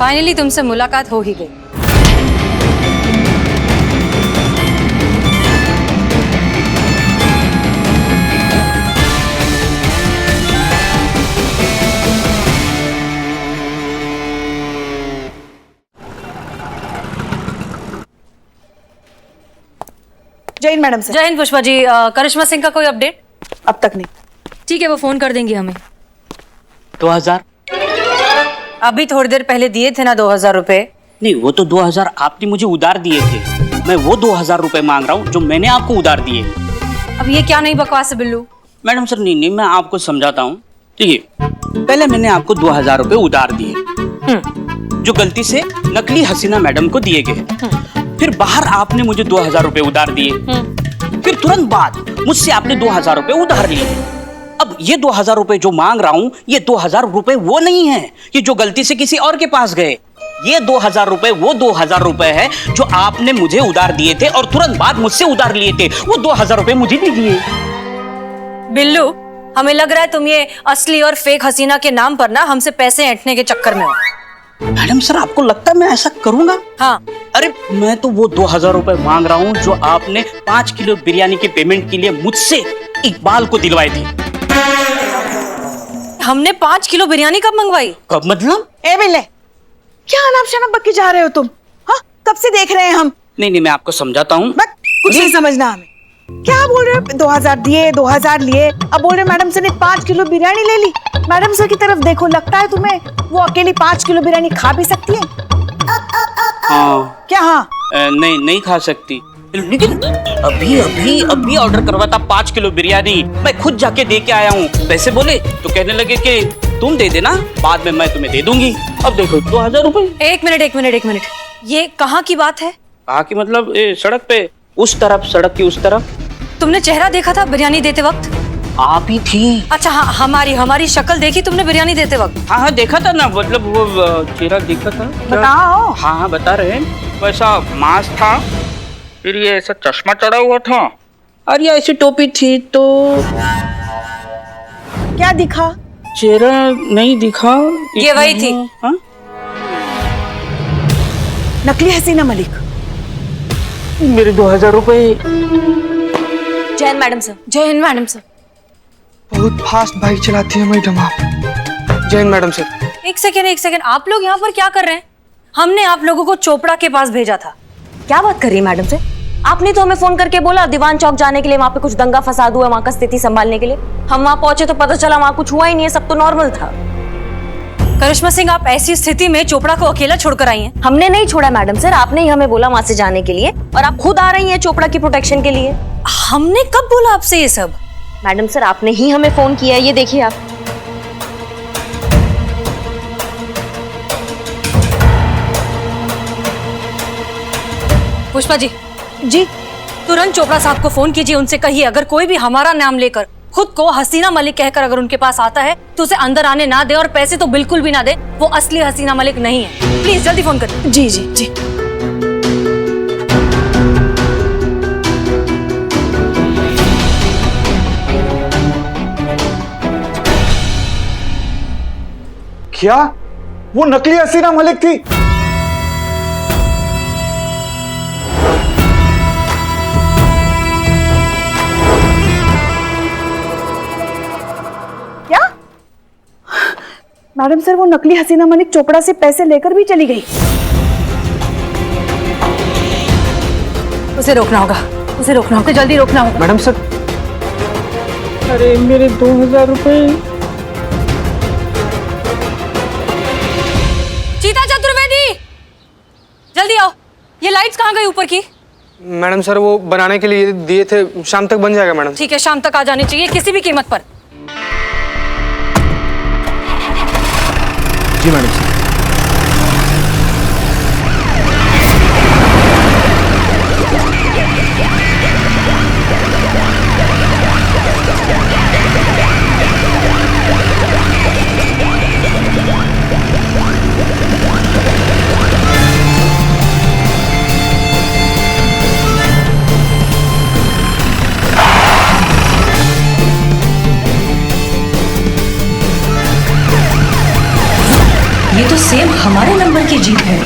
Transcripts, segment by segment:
Finally तुमसे मुलाकात हो ही गई। जय हिंद मैडम से। जय हिंद पुष्पा जी। करिश्मा सिंह का कोई अपडेट? अब तक नहीं। ठीक है, वो फोन कर देंगी हमें। 2000? अभी थोड़ी देर पहले दिए थे ना 2000 रुपए। नहीं, वो तो 2000 आपने मुझे उधार दिए थे। मैं वो 2000 रुपए मांग रहा हूँ जो मैंने आपको उधार दिए। अब ये क्या नई बकवास है बिल्लू? मैडम सर, नहीं मैं आपको समझाता हूँ। देखिए, पहले मैंने आपको 2000 रुपए उधार दिए जो गलती से नकली हसीना मैडम को दिए गए। फिर बाहर आपने मुझे 2000 रुपए उधार दिए। फिर तुरंत बाद मुझसे आपने 2000 रुपए उधार लिए। अब ये 2000 रुपए जो मांग रहा हूँ, ये 2000 रुपए वो नहीं है ये जो गलती से किसी और के पास गए। ये 2000 रुपए वो 2000 रुपए है जो आपने मुझे उधार दिए थे और तुरंत बाद मुझसे उधार लिए थे। वो 2000 रुपए मुझे दीजिए। बिल्लू, हमें लग रहा है तुम ये असली और फेक हसीना के नाम पर ना हमसे पैसे ऐंठने के चक्कर में हो। मैडम सर, आपको लगता है मैं ऐसा करूंगा? हाँ। अरे मैं तो वो 2000 रुपए मांग रहा हूँ जो आपने 5 किलो बिरयानी के पेमेंट के लिए मुझसे इकबाल को दिलवाए थे। हमने 5 किलो बिरयानी कब मंगवाई? कब मतलब? ए बिल्ले, क्या अनाप शनाप बक के जा रहे हो तुम? हाँ, कब से देख रहे हैं हम। नहीं मैं आपको समझाता हूँ। कुछ नहीं समझना हमें। क्या बोल रहे हो? 2000 दिए, 2000 लिए, अब बोल रहे मैडम सर ने 5 किलो बिरयानी ले ली। मैडम सर की तरफ देखो, लगता है तुम्हें वो अकेली 5 किलो बिरयानी खा भी सकती है? हाँ। क्या हाँ? नहीं खा सकती, लेकिन अभी ऑर्डर करवा था 5 किलो बिरयानी। मैं खुद जाके दे के आया हूँ। पैसे बोले तो कहने लगे कि तुम दे देना, बाद में मैं तुम्हें दे दूंगी। अब देखो 2000 रुपए। एक मिनट, ये कहाँ की बात है? कहाँ की मतलब? सड़क पे, उस तरफ, सड़क की उस तरफ। तुमने चेहरा देखा था बिरयानी देते वक्त? आप ही थी। अच्छा हाँ, हमारी शक्ल देखी तुमने बिरयानी देते वक्त? हाँ देखा था ना, मतलब वो चेहरा देखा था। बताओ। हाँ बता रहे हैं। वैसा मास्क था, फिर ये ऐसा चश्मा चढ़ा हुआ था और ये ऐसी टोपी थी। तो क्या दिखा? चेहरा नहीं दिखा। ये वही थी। हाँ? नकली हसीना मलिक। मेरे 2000 रुपए। जय हिंद मैडम सर। जय हिंद मैडम सर। बहुत फास्ट बाइक चलाती है मैडम आप। जय हिंद मैडम सर। एक सेकेंड, आप लोग यहाँ पर क्या कर रहे हैं? हमने आप लोगों को चोपड़ा के पास भेजा था। क्या बात कर रही है मैडम से? आपने तो हमें फोन करके बोला दीवान चौक जाने के लिए, वहाँ पे कुछ दंगा फसाद हुआ है, वहाँ का स्थिति संभालने के लिए। हम वहाँ पहुंचे तो पता चला वहाँ कुछ हुआ ही नहीं है, सब तो नॉर्मल था। करिश्मा सिंह, आप ऐसी स्थिति में चोपड़ा को अकेला छोड़कर आई हैं? हमने नहीं छोड़ा मैडम सर, आपने ही हमें बोला वहाँ से जाने के लिए और आप खुद आ रही हैं चोपड़ा की प्रोटेक्शन के लिए। हमने कब बोला आपसे ये सब? मैडम सर, आपने ही हमें फोन किया है, ये देखिए आप। पुष्पा जी। जी। तुरंत चोपड़ा साहब को फोन कीजिए, उनसे कहिए अगर कोई भी हमारा नाम लेकर खुद को हसीना मलिक कहकर अगर उनके पास आता है तो उसे अंदर आने ना दे और पैसे तो बिल्कुल भी ना दे। वो असली हसीना मलिक नहीं है। प्लीज जल्दी फोन करिए। जी जी जी। क्या वो नकली हसीना मलिक थी? क्या? मैडम सर, वो नकली हसीना मलिक चोपड़ा से पैसे लेकर भी चली गई। उसे रोकना होगा, जल्दी रोकना होगा। Madam sir. अरे मेरे 2000 रुपए। चीता चतुर्वेदी, जल्दी आओ। ये लाइट्स कहाँ गई ऊपर की? मैडम सर, वो बनाने के लिए दिए थे, शाम तक बन जाएगा मैडम। ठीक है, शाम तक आ जानी चाहिए किसी भी कीमत पर। जी मैडम सर। ये हमारे नंबर की जीप है।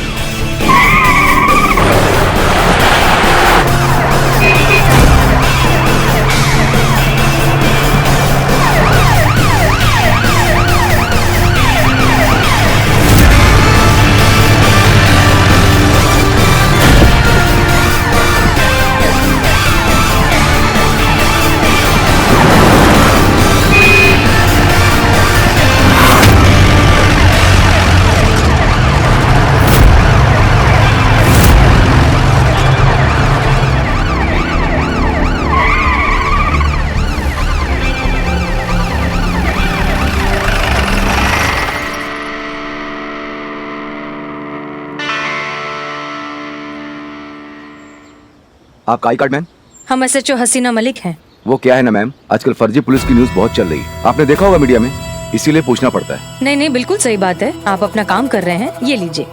आपका आई कार्ड मैम? हम SHO हसीना मलिक हैं। वो क्या है ना मैम, आजकल फर्जी पुलिस की न्यूज़ बहुत चल रही है, आपने देखा होगा मीडिया में, इसीलिए पूछना पड़ता है। नहीं नहीं, बिल्कुल सही बात है, आप अपना काम कर रहे हैं, ये लीजिए।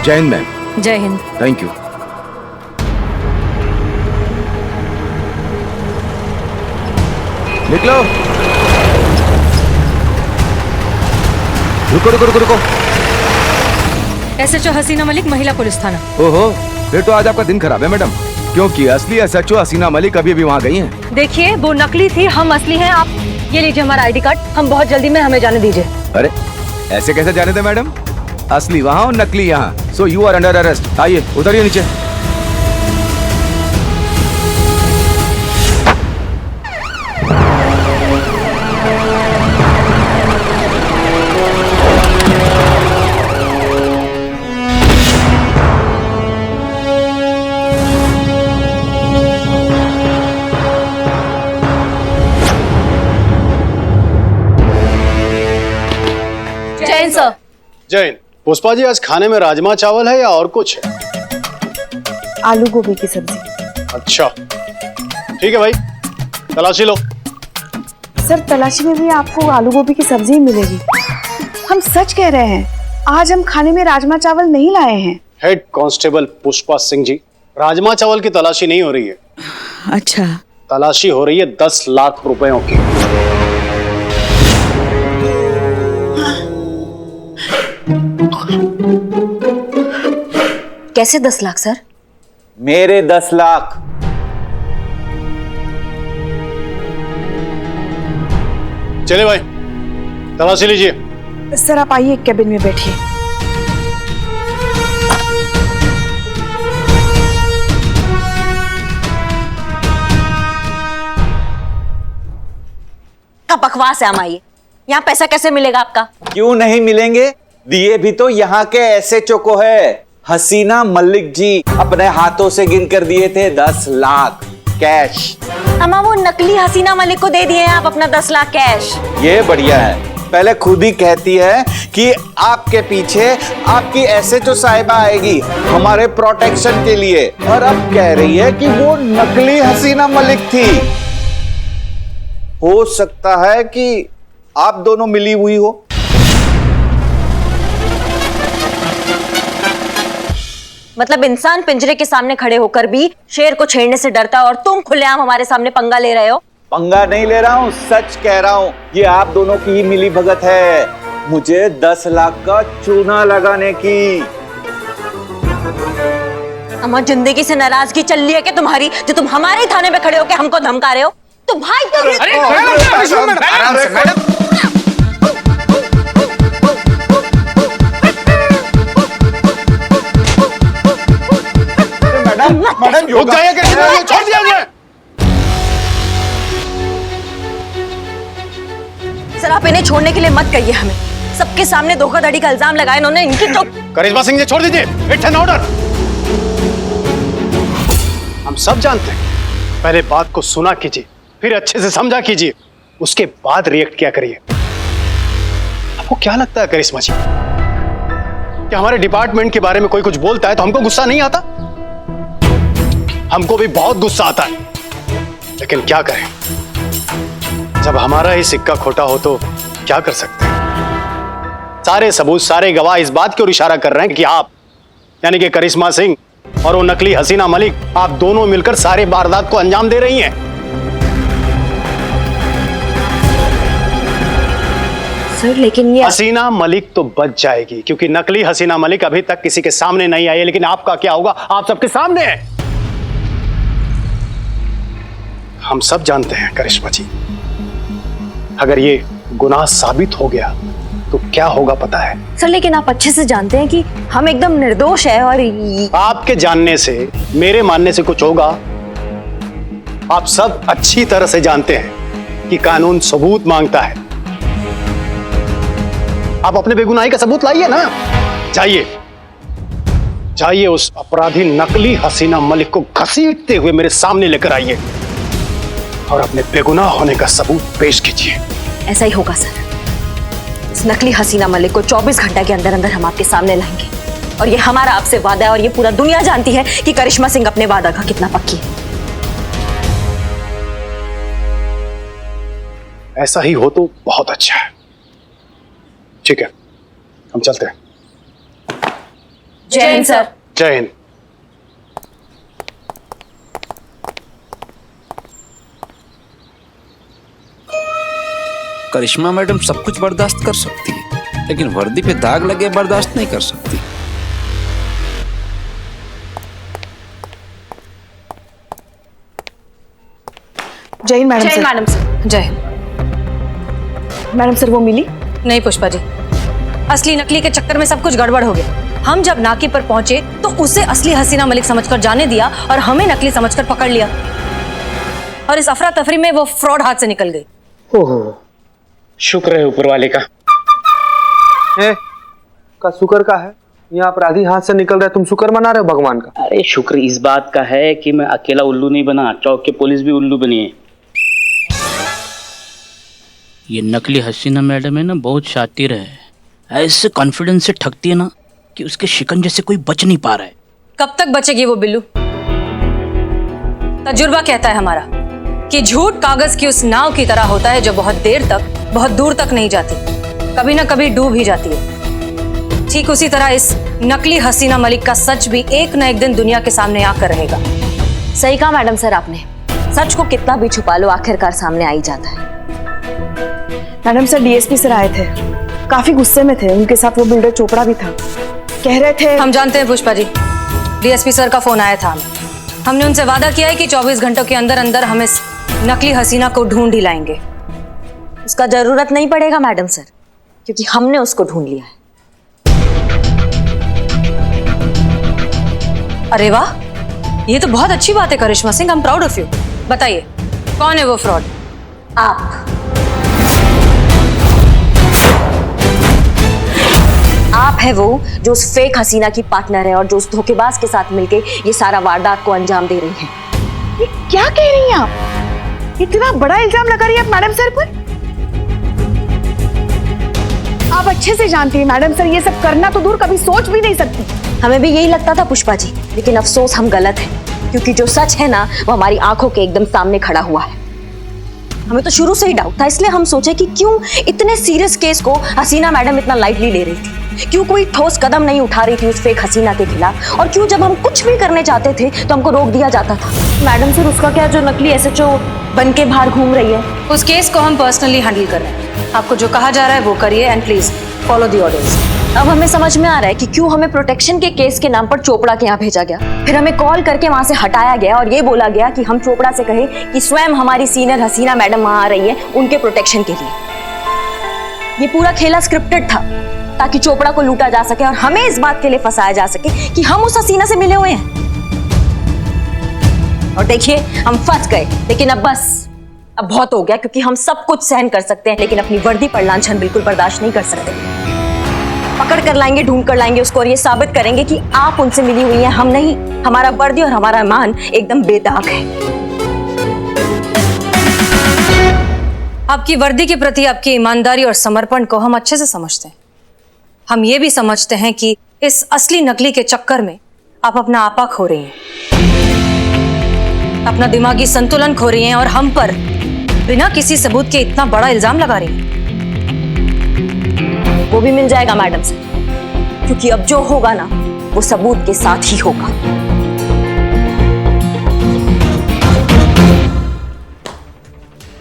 जय हिंद मैम। जय हिंद। Thank you. निकलो। रुको रुको रुको रुको। SHO हसीना मलिक, महिला पुलिस थाना। ओहो, फिर तो आज आपका दिन खराब है मैडम, क्योंकि असली SHO हसीना मलिक अभी वहाँ गई हैं। देखिए, वो नकली थी, हम असली हैं। आप ये लीजिए हमारा ID कार्ड, हम बहुत जल्दी में, हमें जाने दीजिए। अरे ऐसे कैसे जाने थे मैडम, असली वहाँ और नकली यहाँ। So you are under arrest. आइए उतरिए नीचे। जैन सर। जैन, पुष्पा जी आज खाने में राजमा चावल है या और कुछ है? आलू गोभी की सब्जी। अच्छा ठीक है भाई, तलाशी लो। सर तलाशी में भी आपको आलू गोभी की सब्जी ही मिलेगी। हम सच कह रहे हैं, आज हम खाने में राजमा चावल नहीं लाए हैं। हेड कांस्टेबल पुष्पा सिंह जी, राजमा चावल की तलाशी नहीं हो रही है। अच्छा। तलाशी हो रही है 10 लाख रुपयों की। कैसे 10 लाख सर? मेरे 10 लाख। चले भाई, तलाशी लीजिए। सर आप आइए, कैबिन में बैठिए। क्या बकवास है अमाई, यहाँ पैसा कैसे मिलेगा आपका? क्यों नहीं मिलेंगे, दिए भी तो यहाँ के SHO को है। हसीना मलिक जी अपने हाथों से गिन कर दिए थे 10 लाख कैश। अम्मा वो नकली हसीना मलिक को दे दिए हैं आप अपना 10 लाख कैश। ये बढ़िया है, पहले खुद ही कहती है कि आपके पीछे आपकी SHO साहिबा आएगी हमारे प्रोटेक्शन के लिए, और अब कह रही है कि वो नकली हसीना मलिक थी। हो सकता है कि आप दोनों मिली हुई हो। मतलब इंसान पिंजरे के सामने खड़े होकर भी शेर को छेड़ने से डरता है, और तुम खुलेआम हमारे सामने पंगा ले रहे हो। पंगा नहीं ले रहा हूँ, सच कह रहा हूँ, ये आप दोनों की ही मिली भगत है मुझे 10 लाख का चूना लगाने की। अम्मा जिंदगी से नाराजगी चल रही है कि तुम्हारी, जो तुम हमारे ही थाने में खड़े होकर हमको धमका रहे हो। तो भाई मैडम रुक जाइए, छोड़ दिया मुझे। सर आप इन्हें छोड़ने के लिए मत कहिए हमें, सबके सामने धोखाधड़ी का इल्जाम लगाया इन्होंने, इनकी तो। करिश्मा सिंह जी छोड़ दीजिए, इट्स एन ऑर्डर। हम सब जानते हैं, पहले बात को सुना कीजिए, फिर अच्छे से समझा कीजिए, उसके बाद रिएक्ट किया करिए। आपको क्या लगता है करिश्मा जी, कि हमारे डिपार्टमेंट के बारे में कोई कुछ बोलता है तो हमको गुस्सा नहीं आता? हमको भी बहुत गुस्सा आता है, लेकिन क्या करें, जब हमारा ही सिक्का खोटा हो तो क्या कर सकते हैं। सारे सबूत, सारे गवाह इस बात की ओर इशारा कर रहे हैं कि आप, यानी कि करिश्मा सिंह और वो नकली हसीना मलिक, आप दोनों मिलकर सारे वारदात को अंजाम दे रही हैं। सर लेकिन ये हसीना मलिक तो बच जाएगी, क्योंकि नकली हसीना मलिक अभी तक किसी के सामने नहीं आई है, लेकिन आपका क्या होगा, आप सबके सामने है। हम सब जानते हैं करिश्मा जी, अगर ये गुनाह साबित हो गया तो क्या होगा पता है? सर लेकिन आप अच्छे से जानते हैं कि हम एकदम निर्दोष है और आपके जानने से मेरे मानने से कुछ होगा? आप सब अच्छी तरह से जानते हैं कि कानून सबूत मांगता है। आप अपने बेगुनाही का सबूत लाइए ना। जाइए जाइए, उस अपराधी नकली हसीना मलिक को घसीटते हुए मेरे सामने लेकर आइए और अपने बेगुनाह होने का सबूत पेश कीजिए। ऐसा ही होगा सर। इस नकली हसीना मलिक को 24 घंटे के अंदर अंदर हम आपके सामने लाएंगे, और ये हमारा आपसे वादा है, और ये पूरा दुनिया जानती है कि करिश्मा सिंह अपने वादा का कितना पक्की है। ऐसा ही हो तो बहुत अच्छा है। ठीक है, हम चलते हैं। जय हिंद सर। जय हिंद। करिश्मा मैडम सब कुछ बर्दाश्त कर सकती है, लेकिन वर्दी पे दाग लगे बर्दाश्त नहीं कर सकती। जय Hind madam sir. Madam sir. जय हिंद। मैडम सर वो मिली? नहीं पुष्पा जी, असली नकली के चक्कर में सब कुछ गड़बड़ हो गया। हम जब नाके पर पहुंचे तो उसे असली हसीना मलिक समझकर जाने दिया और हमें नकली समझकर पकड़ लिया, और इस अफरा तफरी में वो फ्रॉड हाथ से निकल गई। ओहो, शुक्र है ऊपर वाले का। का शुक्र का है? यहाँ अपराधी हाथ से निकल रहा है, तुम शुक्र मना रहे हो भगवान का? अरे शुक्र इस बात का है कि मैं अकेला उल्लू नहीं बना, चौक के पुलिस भी उल्लू बनी है। ये नकली हसीना मैडम है ना, बहुत शातिर है। ऐसे कॉन्फिडेंस से ठगती है ना कि उसके शिकंजे से कोई बच नहीं पा रहा है। कब तक बचेगी वो बिल्लू? तजुर्बा कहता है हमारा कि झूठ कागज की उस नाव की तरह होता है जो बहुत देर तक, बहुत दूर तक नहीं जाती, कभी ना कभी डूब ही जाती है। ठीक उसी तरह इस नकली हसीना मलिक का सच भी एक न एक दिन दुनिया के सामने आकर रहेगा। सही कहा मैडम सर आपने, सच को कितना भी छुपा लो आखिरकार सामने आ ही जाता है। मैडम सर डीएसपी सर आए थे, काफी गुस्से में थे। उनके साथ वो बिल्डर चोपड़ा भी था। कह रहे थे। हम जानते हैं पुष्पा जी, डीएसपी सर का फोन आया था हमें। हमने उनसे वादा किया है कि 24 घंटों के अंदर अंदर हम इस नकली हसीना को ढूंढ ही लाएंगे। उसका जरूरत नहीं पड़ेगा मैडम सर, क्योंकि हमने उसको ढूंढ लिया है। अरे वाह, ये तो बहुत अच्छी बात है Karishma Singh, I am proud of you. बताइए कौन है वो फ्रॉड? आप है वो जो उस फेक हसीना की पार्टनर है और जो उस धोखेबाज के साथ मिलके ये सारा वारदात को अंजाम दे रही हैं। ये क्या कह रही हैं आप? इतना बड़ा इल्जाम लगा रही है आप मैडम सर पर? आप अच्छे से जानती हैं मैडम सर, ये सब करना तो दूर, कभी सोच भी नहीं सकती। हमें भी यही लगता था पुष्पा जी, लेकिन अफसोस हम गलत हैं, क्योंकि जो सच है ना वो हमारी आंखों के एकदम सामने खड़ा हुआ है। हमें तो शुरू से ही डाउट था, इसलिए हम सोचे कि क्यों इतने सीरियस केस को हसीना मैडम इतना लाइटली ले रही थी, क्यों कोई ठोस कदम नहीं उठा रही थी उस फेक हसीना के खिलाफ, और क्यों जब हम कुछ भी करने चाहते थे तो हमको रोक दिया जाता था। मैडम सर उसका क्या, जो नकली एसएचओ बन के बाहर घूम रही है, उस केस को हम पर्सनली हैंडल कर रहे हैं। आपको जो कहा जा रहा है वो करिए, and please follow the orders. अब हमें समझ में आ रहा है कि क्यों हमें प्रोटेक्शन के केस के नाम पर चोपड़ा के यहाँ भेजा गया, फिर हमें कॉल करके वहां से हटाया गया और ये बोला गया कि हम चोपड़ा से कहें कि स्वयं हमारी सीनियर हसीना मैडम वहां आ रही है उनके प्रोटेक्शन के लिए। ये पूरा खेला स्क्रिप्टेड था ताकि चोपड़ा को लूटा जा सके और हमें इस बात के लिए फंसाया जा सके कि हम उस हसीना से मिले हुए हैं। और देखिए हम फंस गए, लेकिन अब बस, अब बहुत हो गया, क्योंकि हम सब कुछ सहन कर सकते हैं लेकिन अपनी वर्दी पर लांछन बिल्कुल बर्दाश्त नहीं कर सकते। पकड़ कर लाएंगे, ढूंढ कर लाएंगे उसको और ये साबित करेंगे कि आप उनसे मिली हुई हैं, हम नहीं। हमारा वर्दी और हमारा ईमान एकदम बेदाग है। आपकी वर्दी के प्रति आपकी ईमानदारी और समर्पण को हम अच्छे से समझते हैं। हम ये भी समझते हैं कि इस असली नकली के चक्कर में आप अपना आपा खो रही हैं, अपना दिमागी संतुलन खो रही हैं और हम पर बिना किसी सबूत के इतना बड़ा इल्जाम लगा रही हैं। वो भी मिल जाएगा मैडम से, क्योंकि अब जो होगा ना वो सबूत के साथ ही होगा।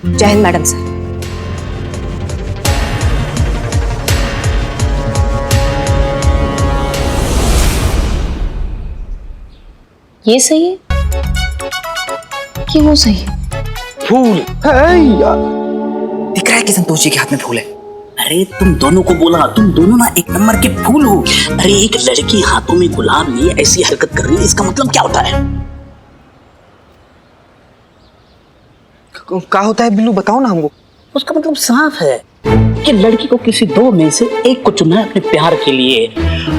जय हिंद मैडम सर। ये सही है कि वो सही है? फूल दिख रहा है कि संतोष जी के हाथ में फूल है। अरे तुम दोनों को बोला, तुम दोनों ना एक नंबर के फूल हो। अरे एक लड़की हाथों में गुलाब लिए ऐसी हरकत कर रही है, इसका मतलब क्या होता है? क्या होता है बिल्लू, बताओ ना हमको। उसका मतलब साफ है कि लड़की को किसी दो में से एक को चुनना है अपने प्यार के लिए,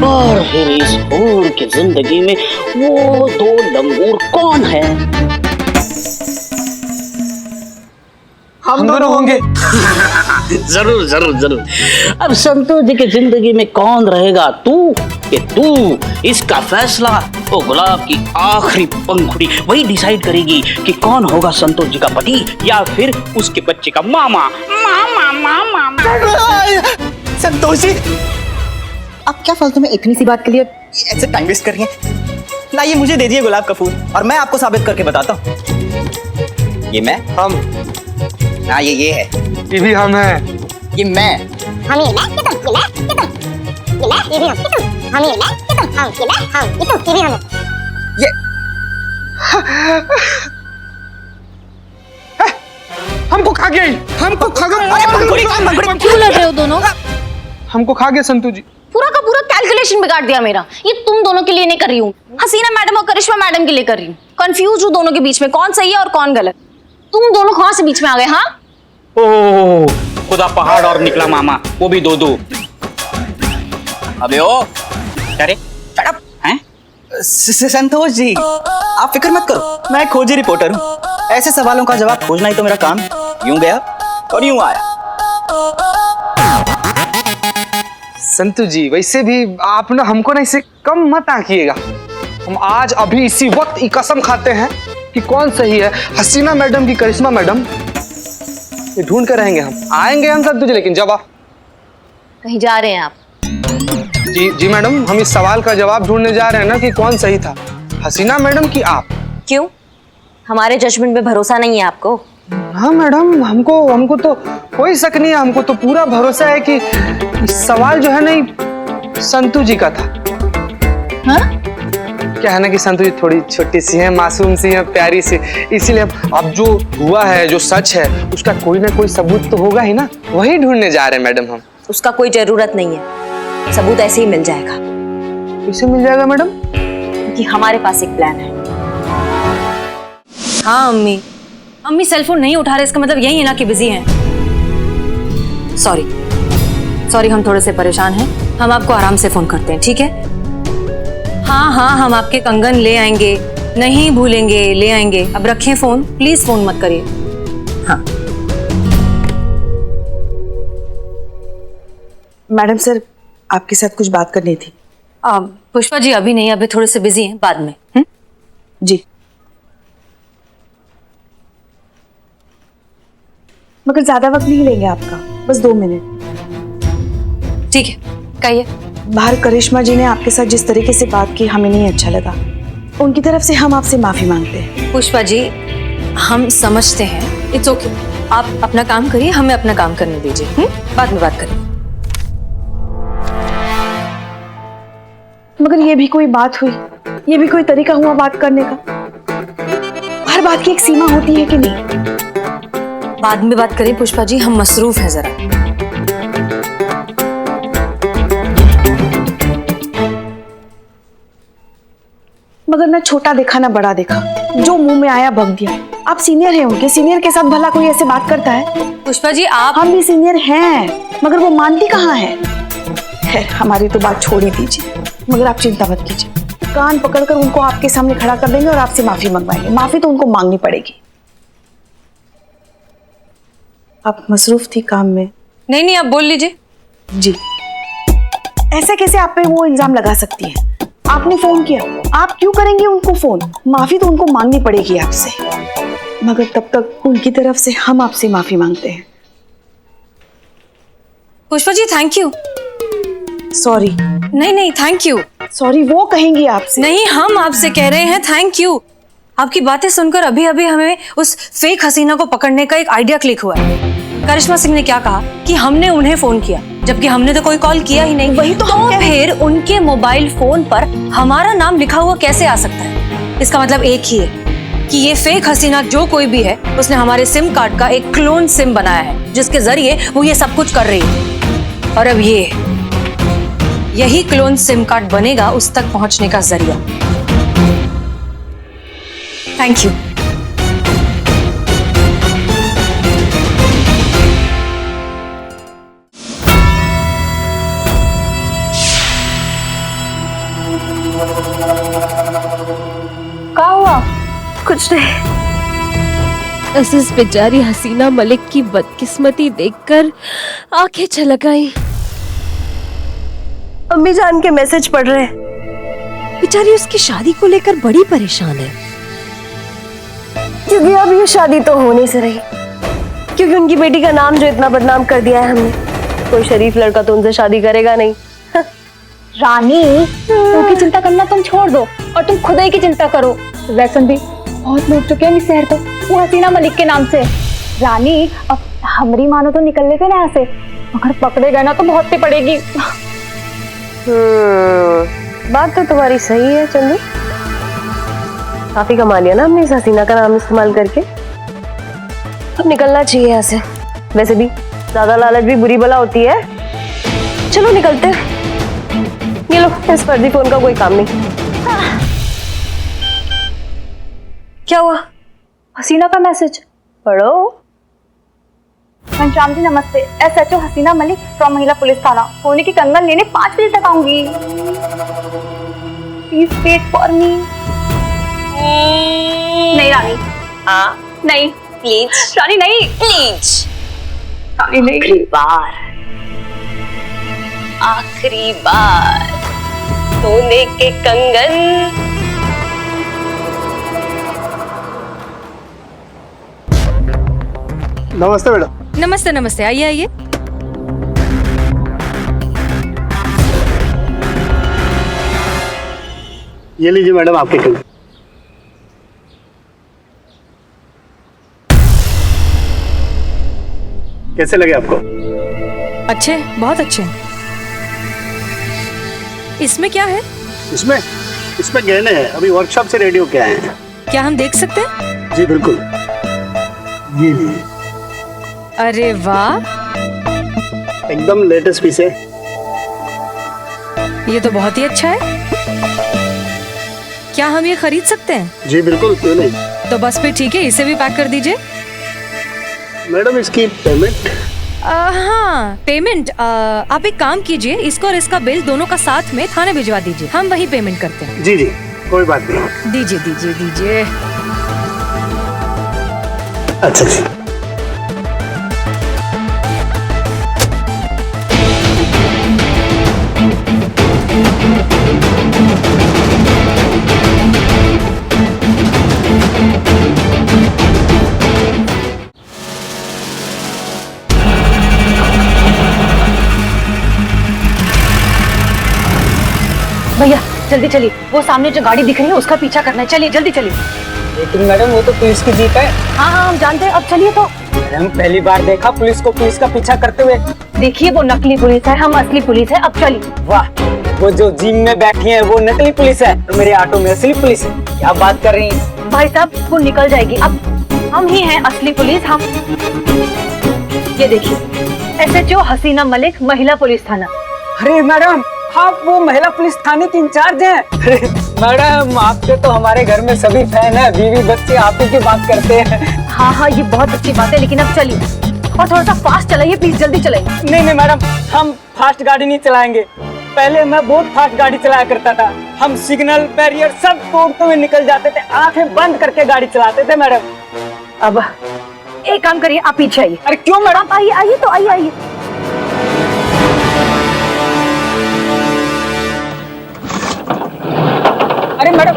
और फिर इस हूर की जिंदगी में वो दो लंगूर कौन है? हम दोनों होंगे। जरूर जरूर जरूर। अब संतोष जी की जिंदगी में कौन रहेगा, तू कि तू? इसका फैसला वो गुलाब की आखिरी पंखुड़ी वही डिसाइड करेगी कि कौन होगा संतोष जी का पति या फिर उसके बच्चे का मामा। मामा मामा। संतोष जी, आप क्या फालतू में इतनी सी बात के लिए ऐसे टाइम वेस्ट कर रही हैं? लाइए मुझे दे दिए गुलाब का फूल और मैं आपको साबित करके बताता हूँ। ये मैं, हम, हाँ ये है, ये भी हम हैं। ये मैं, हम ये मैं, ये तुम, ये भी हम, ये तुम, हम ये मैं, ये तुम, हम ये मैं, हम ये तुम, ये भी हम। ये हमको खा गया, हमको खा गया। क्यों लड़ रहे हो दोनों? हमको खा गया संतू जी। पूरा का पूरा कैलकुलेशन बिगाड़ दिया मेरा। ये तुम दोनों के लिए नहीं कर रही हूँ, हसीना मैडम और करिश्मा मैडम के लिए कर रही हूँ। कंफ्यूज हूँ दोनों के बीच में कौन सही है और कौन गलत। तुम दोनों कहाँ से बीच में आ गए? हाँ ओह खुदा पहाड़ और निकला मामा, वो भी दो दो। अबे ओ अरे शट अप हैं? संतोष जी, आप फिक्र मत करो, मैं खोजी रिपोर्टर हूँ। ऐसे सवालों का जवाब खोजना ही तो मेरा काम। यूं गया और यूं आया। संतू जी वैसे भी आप ना हमको ना इसे कम मत आंकिएगा। हम आज अभी इसी वक्त ये कसम खाते हैं कि कौन सही है, हसीना मैडम की करिश्मा मैडम। ये ढूंढ कर रहेंगे, हम आएंगे हम संतू जी, लेकिन जब आप कहीं जा रहे हैं आप? जी मैडम, हम इस सवाल का जवाब ढूंढने जा रहे हैं ना कि कौन सही था, हसीना मैडम की आप। क्यों, हमारे जजमेंट में भरोसा नहीं है आपको? हाँ मैडम, हमको तो कोई शक नहीं है, हमको तो पूरा भरोसा है कि सवाल जो है ना संतू जी का था। हाँ? क्या है ना कि संतू जी थोड़ी छोटी सी है, मासूम सी है, प्यारी सी, इसीलिए अब जो हुआ है, जो सच है, उसका कोई ना कोई सबूत तो होगा ही ना, वही ढूंढने जा रहे हैं मैडम हम। उसका कोई जरूरत नहीं है, सबूत ऐसे ही मिल जाएगा। कैसे मिल जाएगा मैडम? क्योंकि हमारे पास एक प्लान है। हाँ अम्मी सेल फोन नहीं उठा रहे, इसका मतलब यही है ना कि बिजी हैं। सॉरी हम थोड़े से परेशान हैं, हम आपको आराम से फोन करते हैं, ठीक है? हाँ हम आपके कंगन ले आएंगे, नहीं भूलेंगे, ले आएंगे। अब रखें फोन, प्लीज फोन मत करिए। हाँ मैडम सर, आपके साथ कुछ बात करनी थी। पुष्पा जी अभी नहीं, अभी थोड़े से बिजी हैं, बाद में। जी, मगर ज्यादा वक्त नहीं लेंगे आपका, बस 2 मिनट। ठीक है, कहिए। बाहर करिश्मा जी ने आपके साथ जिस तरीके से बात की, हमें नहीं अच्छा लगा। उनकी तरफ से हम आपसे माफी मांगते हैं। पुष्पा जी हम समझते हैं, इट्स ओके, आप अपना काम करिए, हमें अपना काम करने दीजिए। बाद में बात करें। मगर ये भी कोई बात हुई, ये भी कोई तरीका हुआ बात करने का? हर बात की एक सीमा होती है कि नहीं? बाद में बात करें पुष्पा जी, हम मसरूफ हैं जरा। मगर ना छोटा देखा ना बड़ा देखा, जो मुंह में आया बक दिया। आप सीनियर हैं उनके, सीनियर के साथ भला कोई ऐसे बात करता है? पुष्पा जी आप, हम भी सीनियर हैं, मगर वो मानती कहाँ है। खैर हमारी तो बात छोड़ ही दीजिए, मगर आप चिंता मत कीजिए, कान पकड़कर उनको आपके सामने खड़ा कर देंगे और आपसे माफी मंगवाएंगे। माफी तो उनको मांगनी पड़ेगी। आप मसरूफ थी काम में। नहीं आप बोल लीजिए। जी, ऐसे कैसे आप पे वो इल्जाम लगा सकती है? आपने फोन किया, आप क्यों करेंगे उनको फोन? माफी तो उनको मांगनी पड़ेगी आपसे, मगर तब तक उनकी तरफ से हम आपसे माफी मांगते हैं। Pushpa ji thank you. Sorry. नहीं थैंक यू। सॉरी वो कहेंगी आपसे। नहीं, हम आपसे कह रहे हैं थैंक यू। आपकी बातें सुनकर अभी हमें उस फेक हसीना को पकड़ने का एक आइडिया क्लिक हुआ है। करिश्मा सिंह ने क्या कहा कि हमने उन्हें फोन किया, जबकि हमने तो कोई कॉल किया ही नहीं। वही तो फिर उनके मोबाइल फोन पर हमारा नाम लिखा हुआ कैसे आ सकता है? इसका मतलब एक ही है कि ये फेक हसीना जो कोई भी है उसने हमारे सिम कार्ड का एक क्लोन सिम बनाया है जिसके जरिए वो ये सब कुछ कर रही है। और अब यही क्लोन सिम कार्ड बनेगा उस तक पहुंचने का जरिया। Thank you. क्या हुआ? कुछ नहीं। बस इस बेचारी हसीना मलिक की बदकिस्मती देखकर आंखें छलक आई। अम्मी जान के मैसेज पढ़ रहे हैं। बेचारी उसकी शादी को लेकर बड़ी परेशान है। क्योंकि अब ये शादी तो होने से रही, क्योंकि उनकी बेटी का नाम जो इतना बदनाम कर दिया है हमने, कोई शरीफ लड़का तो उनसे शादी करेगा नहीं। रानी, उनकी चिंता करना तुम छोड़ दो और तुम खुद ही की चिंता करो। वैसे भी बहुत लूट चुके हैं इस शहर को वो हसीना मलिक के नाम से। रानी, अब हमारी मानो तो निकल लेते ना यहाँ से, अगर पकड़े गए ना तो बहुत ही पड़ेगी। बात तो तुम्हारी सही है चंदू, काफी कमा लिया ना हमने इस हसीना का नाम इस्तेमाल करके। अब निकलना चाहिए यहाँ से। वैसे भी ज्यादा लालच भी बुरी बला होती है। चलो निकलते हैं। ये लो, इस फर्जी फोन का कोई काम नहीं। क्या हुआ? हसीना का मैसेज पढ़ो। घनश्याम जी नमस्ते, SHO हसीना मलिक फ्रॉम महिला पुलिस थाना। सोने की कंगन लेने 5 बजे तक आऊंगी। Please wait for me. नहीं रानी, नहीं प्लीज रानी, नहीं प्लीज रानी, नहीं। आखिरी बार सोने के कंगन। नमस्ते मैडम। नमस्ते नमस्ते, आइए आइए। ये लीजिए मैडम आपके कंगन। कैसे लगे आपको? अच्छे, बहुत अच्छे। इसमें क्या है? इसमें गहने हैं, अभी वर्कशॉप से रेडी होके आए हैं। क्या हम देख सकते हैं? जी बिल्कुल, ये लीजिए। अरे वाह, एकदम लेटेस्ट पीस है। ये तो बहुत ही अच्छा है। क्या हम ये खरीद सकते हैं? जी बिल्कुल, क्यों नहीं। तो बस फिर ठीक है, इसे भी पैक कर दीजिए। मैडम इसकी पेमेंट? हाँ, पेमेंट आप एक काम कीजिए, इसको और इसका बिल दोनों का साथ में थाने भिजवा दीजिए, हम वही पेमेंट करते हैं। जी जी, कोई बात नहीं। दीजिए दीजिए दीजिए। अच्छा जी। भैया जल्दी चलिए, वो सामने जो गाड़ी दिख रही है उसका पीछा करना है। चलिए जल्दी चलिए। लेकिन मैडम वो तो पुलिस की जीप है। हाँ हाँ हम जानते हैं, अब चलिए। तो मैडम पहली बार देखा पुलिस को पुलिस का पीछा करते हुए। देखिए वो नकली पुलिस है, हम असली पुलिस है। अब चलिए। वाह, वो जो जिम में बैठी है वो नकली पुलिस है, तो मेरे ऑटो में असली पुलिस है। क्या बात कर रही हैं? भाई साहब वो निकल जाएगी, अब हम ही हैं असली पुलिस। हम ये देखिए, SHO हसीना मलिक, महिला पुलिस थाना। अरे मैडम, आप वो महिला पुलिस थाने की इंचार्ज हैं? मैडम आपके तो हमारे घर में सभी फैन है, बीवी बच्चे आप ही की बात करते हैं। हाँ हाँ ये बहुत अच्छी बात है, लेकिन अब चलिए और थोड़ा सा फास्ट चलाइए प्लीज, जल्दी चलाइए। नहीं नहीं मैडम, हम फास्ट गाड़ी नहीं चलाएंगे। पहले मैं बहुत फास्ट गाड़ी चलाया करता था, हम सिग्नल बैरियर सब तोड़ते हुए निकल जाते थे, आंखें बंद करके गाड़ी चलाते थे मैडम। अब एक काम करिए, आप पीछे आइए। अरे क्यों मैडम? आप आइए आइए, तो आइए आइए। अरे मैडम,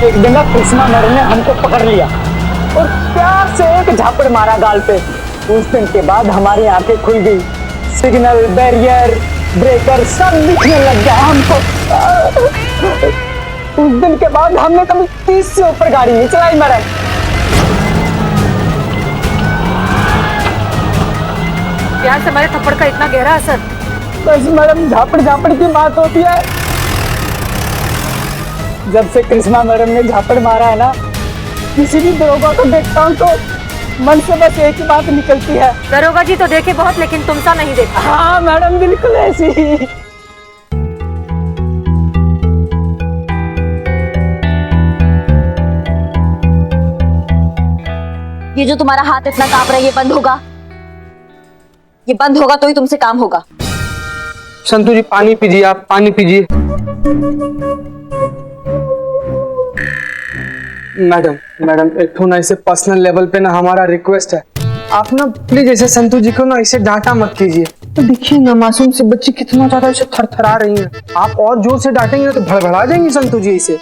एक दिन ना कृष्णा मैडम ने हमको पकड़ लिया और प्यार से एक झापड़ मारा गाल पे। उस दिन के बाद हमारी आंखें खुल गई, सिग्नल, बैरियर, ब्रेकर सब दिखने लग गया हमको। उस दिन के बाद हमने कभी 30 से ऊपर गाड़ी नहीं चलाई मैडम। प्यार से मारे थप्पड़ का इतना गहरा असर? बस मैडम झापड़ झापड़ की बात होती है। जब से कृष्णा मैडम ने झापड़ मारा है ना, किसी भी दरोगा को देखता हूँ तो मन से बस एक ही बात निकलती है। दरोगा जी तो देखे बहुत, लेकिन तुम सा नहीं देखा। हाँ मैडम, बिल्कुल ऐसी ही। ये जो तुम्हारा हाथ इतना कांप रहा है, ये बंद होगा? ये बंद होगा तो ही तुमसे काम होगा। संतू जी पानी पीजिए, आप पानी पीजिए। मैडम मैडम एक तो ना इसे पर्सनल लेवल पे ना हमारा रिक्वेस्ट है, आप ना प्लीज ऐसे संतू जी को ना इसे डांटा मत कीजिए। तो देखिए ना मासूम से बच्ची कितना ज्यादा इसे थरथरा रही हैं। आप और जोर से डांटेंगे तो भड़बड़ा जाएंगी संतू जी इसे।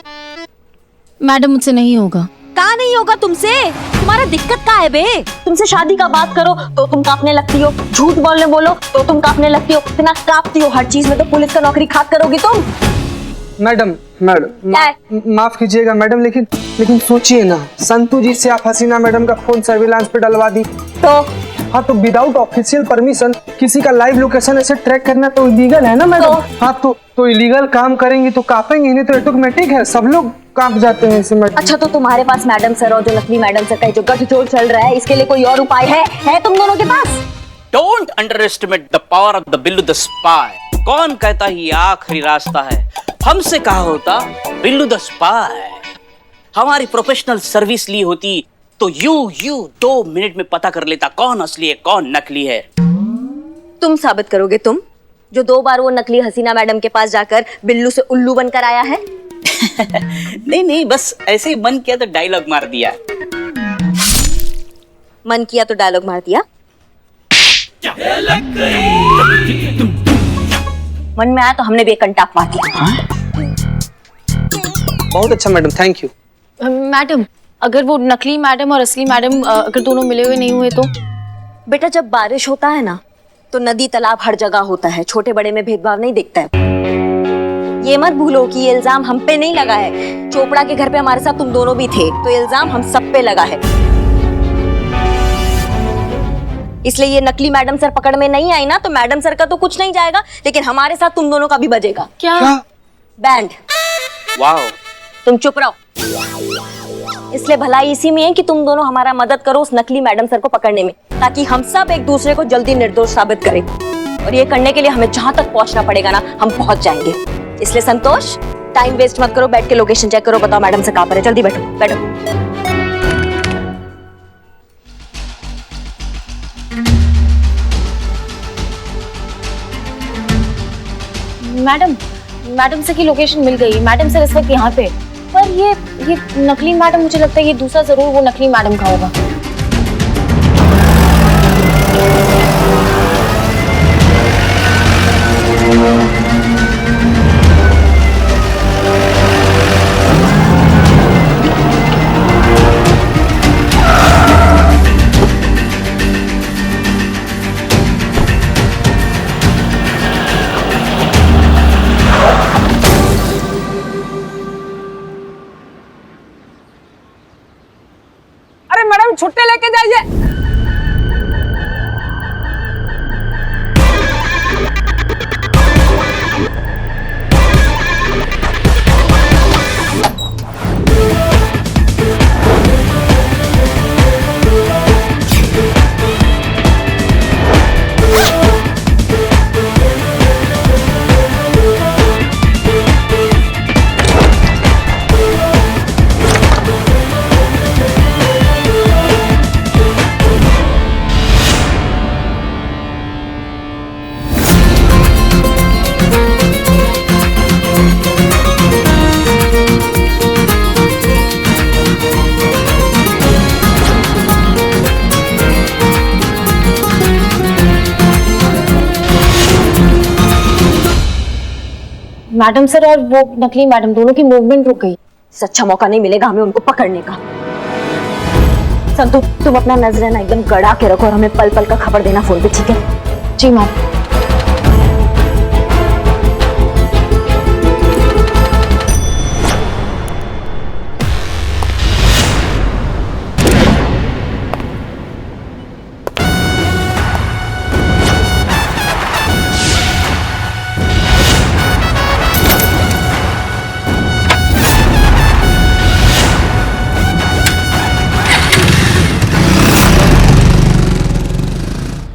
मैडम मुझसे नहीं होगा। कहाँ नहीं होगा तुमसे? तुम्हारा दिक्कत कहाँ है बे? तुमसे शादी का बात करो तो तुम कांपने लगती हो, झूठ बोलने बोलो तो तुम कांपने लगती हो, इतना कांपती हो हर चीज में, तो पुलिस का नौकरी खाक करोगी तुम। मैडम माफ कीजिएगा मैडम, लेकिन सोचिए ना, संतू जी से आप हसीना मैडम का फोन सर्विलांस पे डलवा दी तो हाँ, तो विदाउट ऑफिशियल परमिशन किसी का लाइव लोकेशन ऐसे ट्रैक करना तो इलीगल है ना मैडम। हाँ तो इलीगल काम करेंगे तो कांपेंगे, नहीं तो ऑटोमेटिक है, सब लोग कांप जाते हैं इसे मैडम। अच्छा, तो तुम्हारे पास मैडम सर और जो नकली मैडम सर का जो गठजोड़ चल रहा है, इसके लिए कोई और उपाय है तुम दोनों के पास? Don't underestimate the power of the Billu the spy. कौन कहता ही आखिरी रास्ता है, हमसे कहा होता बिल्लू द स्पाई। हमारी प्रोफेशनल सर्विस ली होती तो यू 2 मिनट में पता कर लेता कौन असली है कौन नकली है। तुम साबित करोगे, तुम जो 2 बार वो नकली हसीना मैडम के पास जाकर बिल्लू से उल्लू बनकर आया है। नहीं, बस ऐसे ही मन किया तो डायलॉग मार दिया। मन किया तो डायलॉग मार दिया। मन में आया तो हमने भी एक कंटाप मार दिया। बहुत अच्छा मैडम, थैंक यू। मैडम अगर वो नकली मैडम और असली मैडम अगर दोनों मिले हुए नहीं हुए तो? बेटा जब बारिश होता है ना तो नदी तालाब हर जगह होता है, छोटे बड़े में भेदभाव नहीं दिखता है। ये मत भूलो कि ये इल्जाम हम पे नहीं लगा है, चोपड़ा के घर पे हमारे साथ तुम दोनों भी थे, तो इल्जाम हम सब पे लगा है। इसलिए ये नकली मैडम सर पकड़ में नहीं आई ना तो मैडम सर का तो कुछ नहीं जाएगा, लेकिन हमारे साथ तुम दोनों का भी बजेगा। क्या? बैंड। वाओ। तुम चुप रहो। इसलिए भलाई इसी में है कि तुम दोनों हमारा मदद करो उस नकली मैडम सर को पकड़ने में, ताकि हम सब एक दूसरे को जल्दी निर्दोष साबित करें। और ये करने के लिए हमें जहां तक पहुंचना पड़ेगा ना, हम पहुंच जाएंगे। इसलिए संतोष, टाइम वेस्ट मत करो, बैठ के लोकेशन चेक करो, बताओ मैडम से कहां पर है, जल्दी बैठो बैठो। मैडम सर की लोकेशन मिल गई। मैडम सर इस वक्त यहाँ पे, पर ये नकली मैडम, मुझे लगता है ये दूसरा जरूर वो नकली मैडम का होगा। छुट्टे लेके जाइए। मैडम सर और वो नकली मैडम दोनों की मूवमेंट रुक गई। इससे अच्छा मौका नहीं मिलेगा हमें उनको पकड़ने का। संतु, तुम अपना नजराना एकदम गड़ा के रखो और हमें पल पल का खबर देना फोन पे, ठीक है? जी मैम।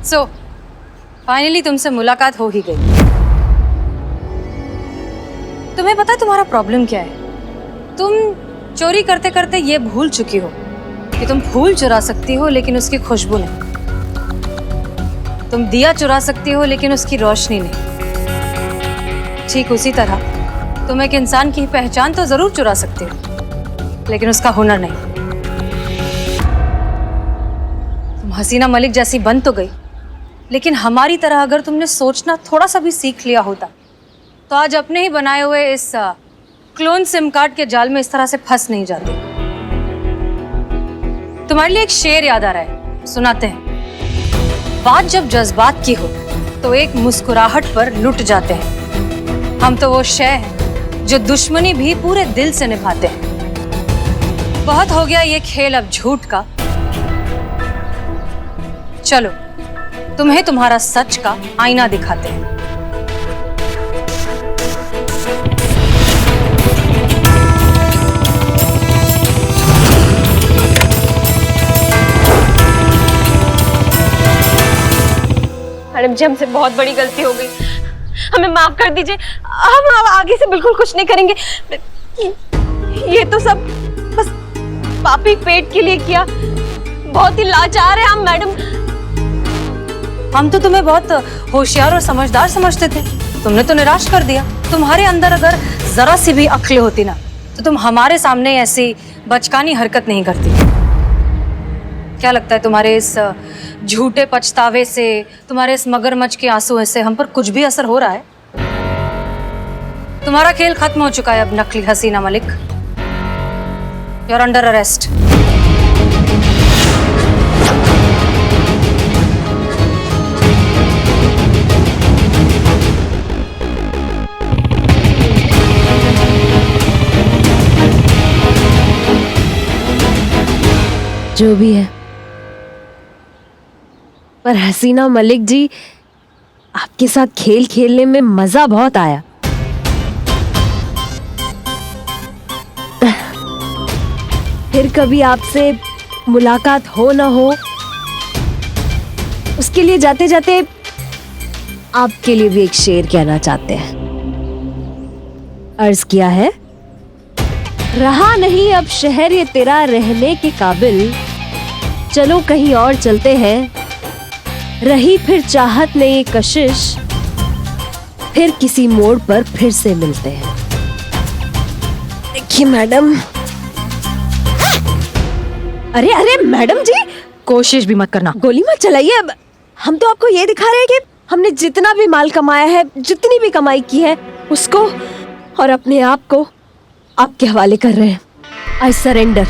सो फाइनली तुमसे मुलाकात हो ही गई। तुम्हें पता है तुम्हारा प्रॉब्लम क्या है? तुम चोरी करते करते ये भूल चुकी हो कि तुम फूल चुरा सकती हो लेकिन उसकी खुशबू नहीं, तुम दिया चुरा सकती हो लेकिन उसकी रोशनी नहीं। ठीक उसी तरह तुम एक इंसान की पहचान तो जरूर चुरा सकती हो लेकिन उसका हुनर नहीं। तुम हसीना मलिक जैसी बन तो गई, लेकिन हमारी तरह अगर तुमने सोचना थोड़ा सा भी सीख लिया होता तो आज अपने ही बनाए हुए इस क्लोन सिम कार्ड के जाल में इस तरह से फंस नहीं जाती। तुम्हारे लिए एक शेर याद आ रहा है, सुनाते हैं। बात जब जज्बात की हो तो एक मुस्कुराहट पर लुट जाते हैं। हम तो वो शय हैं जो दुश्मनी भी पूरे दिल से निभाते हैं। बहुत हो गया ये खेल अब झूठ का, चलो तुम्हें तुम्हारा सच का आईना दिखाते हैं। मैडम जी, हमसे बहुत बड़ी गलती हो गई, हमें माफ कर दीजिए। हम आगे से बिल्कुल कुछ नहीं करेंगे। ये तो सब बस पापी पेट के लिए किया। बहुत ही लाचार है हम मैडम। हम तो तुम्हें बहुत होशियार और समझदार समझते थे, तुमने तो निराश कर दिया। तुम्हारे अंदर अगर जरा सी भी अक्ल होती ना तो तुम हमारे सामने ऐसी बचकानी हरकत नहीं करती। क्या लगता है तुम्हारे इस झूठे पछतावे से, तुम्हारे इस मगरमच्छ के आंसू से हम पर कुछ भी असर हो रहा है? तुम्हारा खेल खत्म हो चुका है अब नकली Hasina Malik. You are under arrest. जो भी है, पर हसीना मलिक जी, आपके साथ खेल खेलने में मजा बहुत आया। फिर कभी आपसे मुलाकात हो ना हो, उसके लिए जाते जाते आपके लिए भी एक शेर कहना चाहते हैं। अर्ज किया है, रहा नहीं अब शहर ये तेरा रहने के काबिल, चलो कहीं और चलते हैं। रही फिर चाहत ने ये कशिश, फिर किसी मोड़ पर फिर से मिलते हैं। देखिए मैडम। अरे अरे मैडम जी, कोशिश भी मत करना। गोली मत चलाइए। अब हम तो आपको ये दिखा रहे हैं कि हमने जितना भी माल कमाया है, जितनी भी कमाई की है, उसको और अपने आप को आपके हवाले कर रहे हैं। I surrender.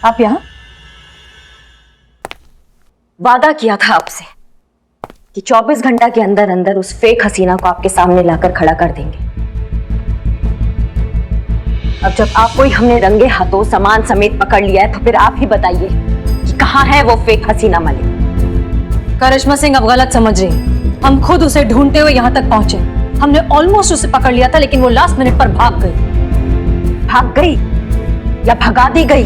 आप यहाँ? वादा किया था आपसे कि 24 घंटा के अंदर अंदर उस फेक हसीना को आपके सामने लाकर खड़ा कर देंगे। अब जब आपको ही हमने रंगे हाथों सामान समेत पकड़ लिया है तो फिर आप ही बताइए कि कहाँ है वो फेक हसीना मलिक। करिश्मा सिंह अब गलत समझ रही हैं। हम खुद उसे ढूंढते हुए यहाँ तक पहुंचे। हमने ऑलमोस्ट उसे पकड़ लिया था, लेकिन वो लास्ट मिनट पर भाग गई। भाग गई या भगा दी गई?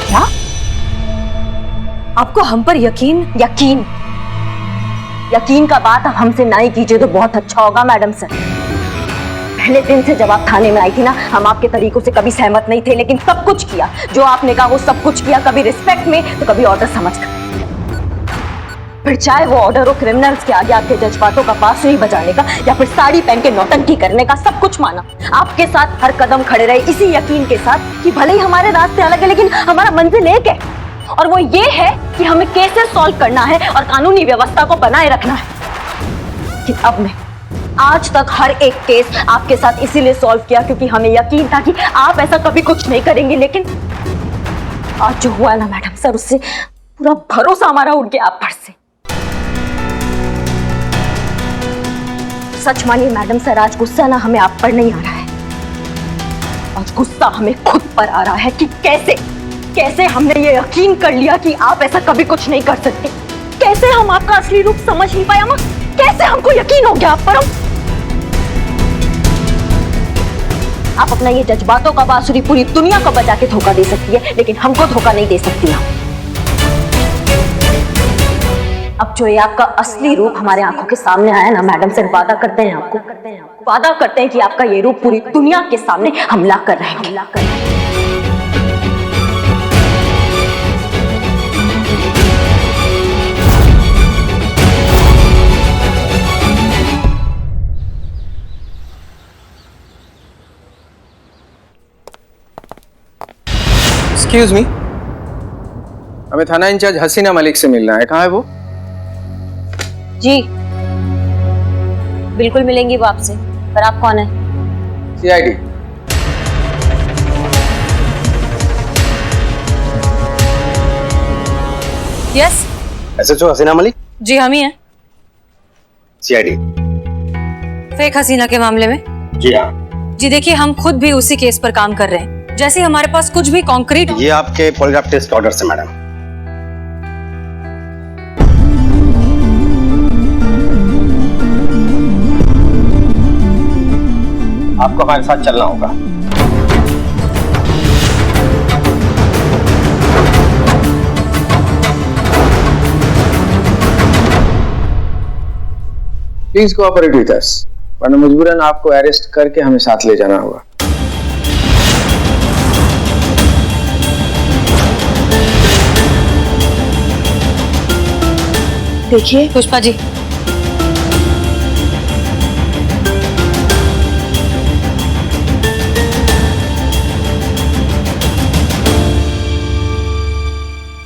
क्या आपको हम पर यकीन? यकीन का बात आप हमसे ना ही कीजिए तो बहुत अच्छा होगा मैडम सर। पहले दिन से जब आप थाने में आई थी ना, हम आपके तरीकों से कभी सहमत नहीं थे, लेकिन सब कुछ किया जो आपने कहा वो सब कुछ किया, कभी रिस्पेक्ट में तो कभी ऑर्डर समझकर। फिर चाहे वो ऑर्डर हो क्रिमिनल्स के आगे आपके जज्बातों का बांसुरी बजाने का या फिर साड़ी पहन के नौटंकी करने का, सब कुछ माना। आपके साथ हर कदम खड़े रहे इसी यकीन के साथ कि भले ही हमारे रास्ते अलग है लेकिन हमारा मंजिल एक है, और वो ये है कि हमें केसेस सॉल्व करना है और कानूनी व्यवस्था को बनाए रखना है। लेकिन अब मैं आज तक हर एक केस आपके साथ इसीलिए सॉल्व किया क्योंकि हमें यकीन था कि आप ऐसा कभी कुछ नहीं करेंगे, लेकिन आज जो हुआ ना मैडम सर, उससे पूरा भरोसा हमारा उठ गया आप पर से। सच मानिए मैडम सर, आज गुस्सा ना हमें आप पर नहीं आ रहा है, आज गुस्सा हमें खुद पर आ रहा है कि कैसे हमने ये यकीन कर लिया कि आप ऐसा कभी कुछ नहीं कर सकते। कैसे हम आपका असली रूप समझ नहीं पाए अम्मा, कैसे हमको यकीन हो गया आप पर। आप अपना ये जज्बातों का बांसुरी पूरी दुनिया को बजा के धोखा दे सकती है, लेकिन हमको धोखा नहीं दे सकती आप। अब जो ये आपका असली रूप हमारे आंखों के सामने आया ना मैडम सर, वादा करते हैं कि आपका ये रूप पूरी दुनिया के सामने हम ला कर रहेंगे। एक्सक्यूज मी, हमें थाना इंचार्ज हसीना मलिक से मिलना है। कहाँ है वो? जी बिल्कुल मिलेंगी वो आपसे, पर आप कौन है? सीआईडी। यस। एसएचओ हसीना मलिक? जी हम ही हैं। सीआईडी। फेक हसीना के मामले में? जी हाँ। जी देखिए, हम खुद भी उसी केस पर काम कर रहे हैं। जैसे हमारे पास कुछ भी कॉन्क्रीट। ये आपके पॉलीग्राफ टेस्ट ऑर्डर से मैडम। आपको हमारे साथ चलना होगा। प्लीज कोऑपरेट विद अस, वरना मजबूरन आपको अरेस्ट करके हमें साथ ले जाना होगा। देखिए पुष्पा जी,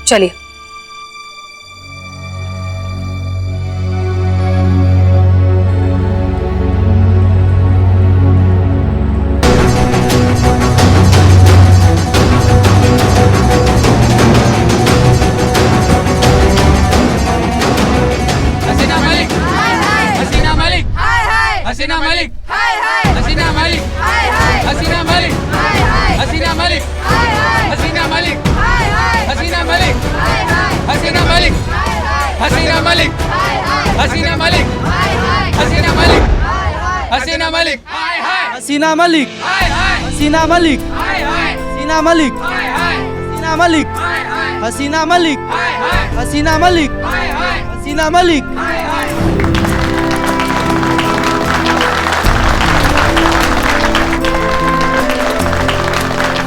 चलिए। हसीना मलिक, हसीना मलिक, हसीना मलिक, हसीना मलिक, हसीना मलिक, हसीना मलिक, हसीना मलिक, हसीना मलिक, हसीना मलिक, हसीना मलिक, हसीना मलिक, हसीना मलिक, हसीना मलिक, हसीना मलिक, हसीना मलिक, हसीना मलिक, हसीना मलिक, हसीना मलिक।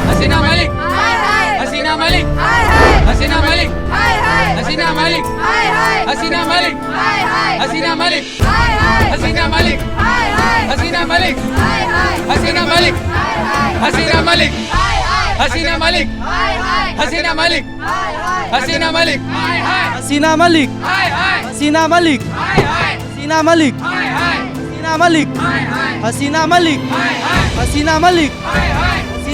हसीना मलिक, हसीना मलिक, हसीना मलिक, हसीना मलिक, हसीना मलिक, हसीना मलिक, हसीना मलिक, हसीना मलिक, हसीना मलिक, हसीना मलिक, हसीना मलिक, हसीना मलिक, हसीना मलिक, हसीना मलिक, हसीना मलिक, हसीना मलिक, हसीना मलिक, हसीना मलिक, हसीना मलिक, हसीना मलिक।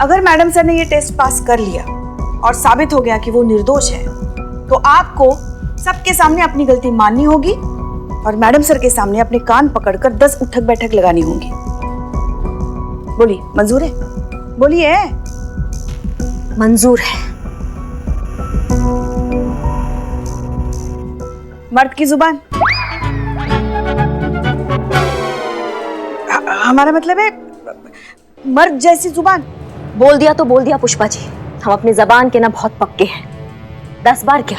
अगर मैडम सर ने ये टेस्ट पास कर लिया और साबित हो गया कि वो निर्दोष है, तो आपको सबके सामने अपनी गलती माननी होगी और मैडम सर के सामने अपने कान पकड़कर 10 उठक बैठक लगानी होगी। बोलिए, मंजूर है? बोलिए। मंजूर है। मर्द की जुबान, हमारा मतलब है मर्द जैसी जुबान। बोल दिया तो बोल दिया पुष्पा जी, हम अपनी जबान के ना बहुत पक्के हैं। 10 बार क्या,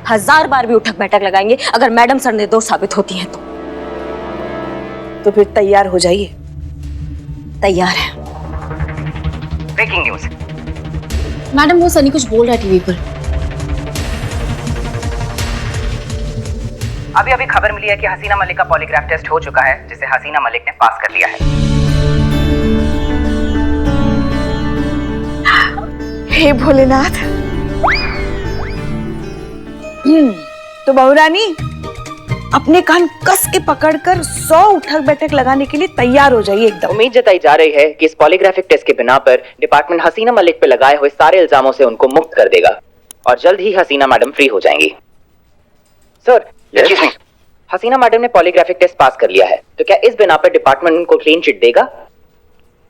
1000 बार भी उठक बैठक लगाएंगे अगर मैडम सर निर्दोष साबित होती हैं तो फिर तैयार हो जाइए। तैयार है। Breaking news. मैडम वो सनी कुछ बोल रहा है टीवी पर। अभी अभी खबर मिली है कि हसीना मलिक का पॉलीग्राफ टेस्ट हो चुका है, जिसे हसीना मलिक ने पास कर लिया है। हे भोलेनाथ। तो बहुरानी अपने कान कस के पकड़कर 100 उठक बैठक लगाने के लिए तैयार हो जाइए एकदम। उम्मीद जताई जा रही है कि इस पॉलीग्राफिक टेस्ट के बिना पर डिपार्टमेंट हसीना मलिक पे लगाए हुए सारे इल्जामों से उनको मुक्त कर देगा और जल्द ही हसीना मैडम फ्री हो जाएंगी। सर, एक्सक्यूज मी, हसीना मैडम ने पॉलीग्राफिक टेस्ट पास कर लिया है, तो क्या इस बिना पर डिपार्टमेंट उनको क्लीन चिट देगा?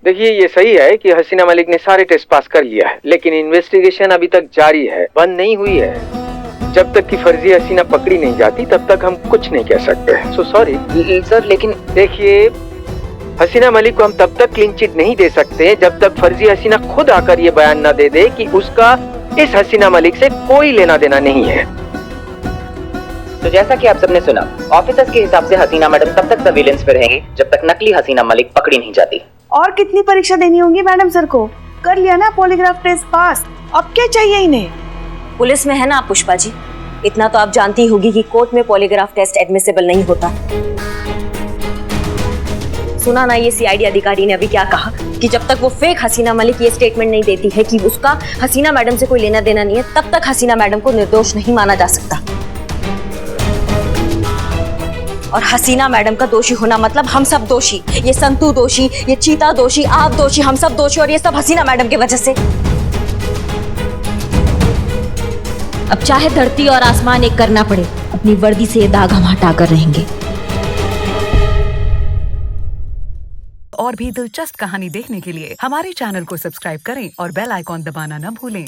देखिए, ये सही है कि हसीना मलिक ने सारे टेस्ट पास कर लिया है, लेकिन इन्वेस्टिगेशन अभी तक जारी है, बंद नहीं हुई है। जब तक कि फर्जी हसीना पकड़ी नहीं जाती तब तक हम कुछ नहीं कह सकते। सो सॉरी सर, लेकिन देखिए, हसीना मलिक को हम तब तक क्लीन चिट नहीं दे सकते जब तक फर्जी हसीना खुद आकर ये बयान न दे दे कि उसका इस हसीना मलिक से कोई लेना देना नहीं है। तो जैसा कि आप सबने सुना, ऑफिसर्स के हिसाब से हसीना मैडम तब तक सर्विलेंस पे रहेंगी जब तक नकली हसीना मलिक पकड़ी नहीं जाती। और कितनी परीक्षा देनी होगी मैडम सर को? कर लिया ना पॉलीग्राफ टेस्ट पास, अब क्या चाहिए इन्हें? पुलिस में है ना आप पुष्पा जी, इतना तो आप जानती होगी कि कोर्ट में पॉलीग्राफ टेस्ट एडमिसिबल नहीं होता। सुना ना ये सीआईडी अधिकारी ने अभी क्या कहा कि जब तक वो फेक हसीना मलिक ये स्टेटमेंट नहीं देती है कि उसका हसीना मैडम से कोई लेना देना नहीं है, तब तक हसीना मैडम को निर्दोष नहीं माना जा सकता। और हसीना मैडम का दोषी होना मतलब हम सब दोषी, ये संतू दोषी, ये चीता दोषी, आप दोषी, हम सब दोषी, और ये सब हसीना मैडम की वजह से। अब चाहे धरती और आसमान एक करना पड़े, अपनी वर्दी से ये दाग हम हटाकर रहेंगे। और भी दिलचस्प कहानी देखने के लिए हमारे चैनल को सब्सक्राइब करें और बेल आइकॉन दबाना न भूलें।